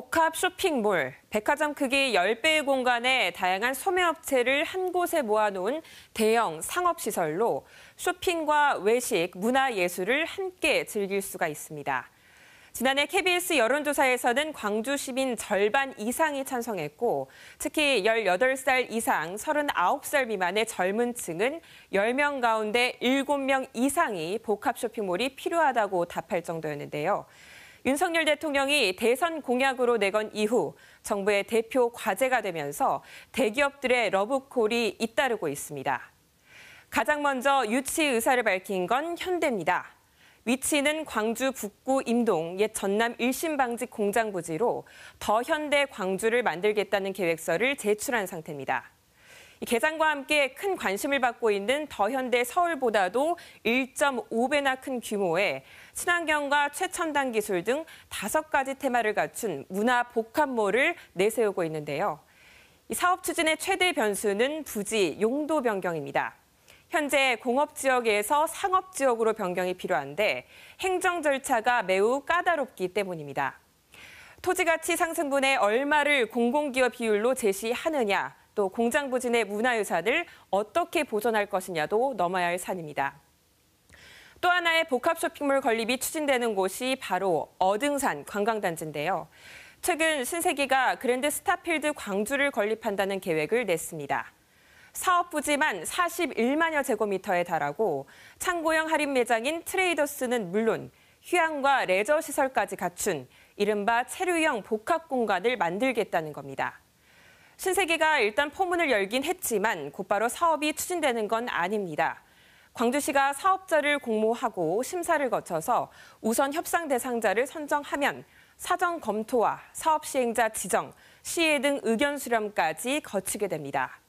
복합 쇼핑몰, 백화점 크기 10배의 공간에 다양한 소매업체를 한 곳에 모아놓은 대형 상업시설로 쇼핑과 외식, 문화예술을 함께 즐길 수가 있습니다. 지난해 KBS 여론조사에서는 광주 시민 절반 이상이 찬성했고 특히 18살 이상 39살 미만의 젊은 층은 10명 가운데 7명 이상이 복합 쇼핑몰이 필요하다고 답할 정도였는데요. 윤석열 대통령이 대선 공약으로 내건 이후 정부의 대표 과제가 되면서 대기업들의 러브콜이 잇따르고 있습니다. 가장 먼저 유치 의사를 밝힌 건 현대입니다. 위치는 광주 북구 임동 옛 전남 1심 방직 공장 부지로 더 현대 광주를 만들겠다는 계획서를 제출한 상태입니다. 개장과 함께 큰 관심을 받고 있는 더 현대 서울보다도 1.5배나 큰 규모의 친환경과 최첨단 기술 등 5가지 테마를 갖춘 문화 복합몰을 내세우고 있는데요. 이 사업 추진의 최대 변수는 부지 용도 변경입니다. 현재 공업지역에서 상업지역으로 변경이 필요한데 행정 절차가 매우 까다롭기 때문입니다. 토지가치 상승분의 얼마를 공공기업 비율로 제시하느냐, 또 공장 부지 내 문화유산을 어떻게 보존할 것이냐도 넘어야 할 산입니다. 또 하나의 복합 쇼핑몰 건립이 추진되는 곳이 바로 어등산 관광단지인데요. 최근 신세계가 그랜드 스타필드 광주를 건립한다는 계획을 냈습니다. 사업 부지만 41만여 제곱미터에 달하고 창고형 할인 매장인 트레이더스는 물론 휴양과 레저 시설까지 갖춘 이른바 체류형 복합 공간을 만들겠다는 겁니다. 신세계가 일단 포문을 열긴 했지만 곧바로 사업이 추진되는 건 아닙니다. 광주시가 사업자를 공모하고 심사를 거쳐서 우선 협상 대상자를 선정하면 사전 검토와 사업 시행자 지정, 시혜 등 의견 수렴까지 거치게 됩니다.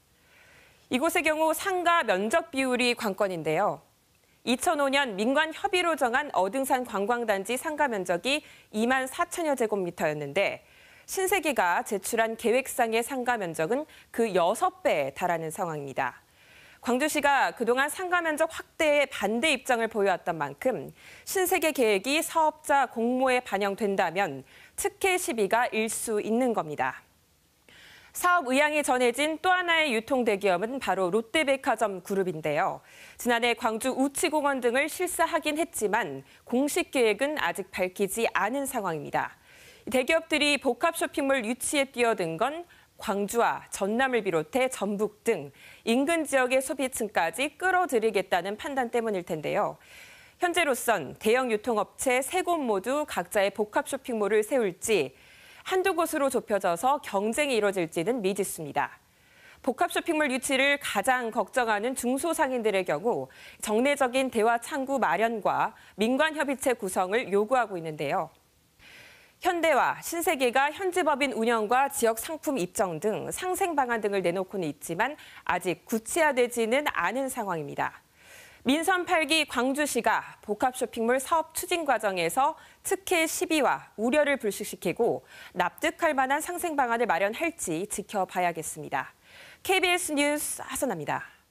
이곳의 경우 상가 면적 비율이 관건인데요. 2005년 민관 협의로 정한 어등산 관광단지 상가 면적이 2만 4천여 제곱미터였는데 신세계가 제출한 계획상의 상가 면적은 그 6배에 달하는 상황입니다. 광주시가 그동안 상가 면적 확대에 반대 입장을 보여왔던 만큼 신세계 계획이 사업자 공모에 반영된다면 특혜 시비가 일 수 있는 겁니다. 사업 의향이 전해진 또 하나의 유통대기업은 바로 롯데백화점 그룹인데요. 지난해 광주 우치공원 등을 실사하긴 했지만 공식 계획은 아직 밝히지 않은 상황입니다. 대기업들이 복합 쇼핑몰 유치에 뛰어든 건 광주와 전남을 비롯해 전북 등 인근 지역의 소비층까지 끌어들이겠다는 판단 때문일 텐데요. 현재로선 대형 유통업체 3곳 모두 각자의 복합 쇼핑몰을 세울지 한두 곳으로 좁혀져서 경쟁이 이뤄질지는 미지수입니다. 복합 쇼핑몰 유치를 가장 걱정하는 중소상인들의 경우 정례적인 대화 창구 마련과 민관협의체 구성을 요구하고 있는데요. 현대와 신세계가 현지 법인 운영과 지역 상품 입점 등 상생 방안 등을 내놓고는 있지만 아직 구체화되지는 않은 상황입니다. 민선 8기 광주시가 복합 쇼핑몰 사업 추진 과정에서 특혜 시비와 우려를 불식시키고 납득할 만한 상생 방안을 마련할지 지켜봐야겠습니다. KBS 뉴스 하선아입니다.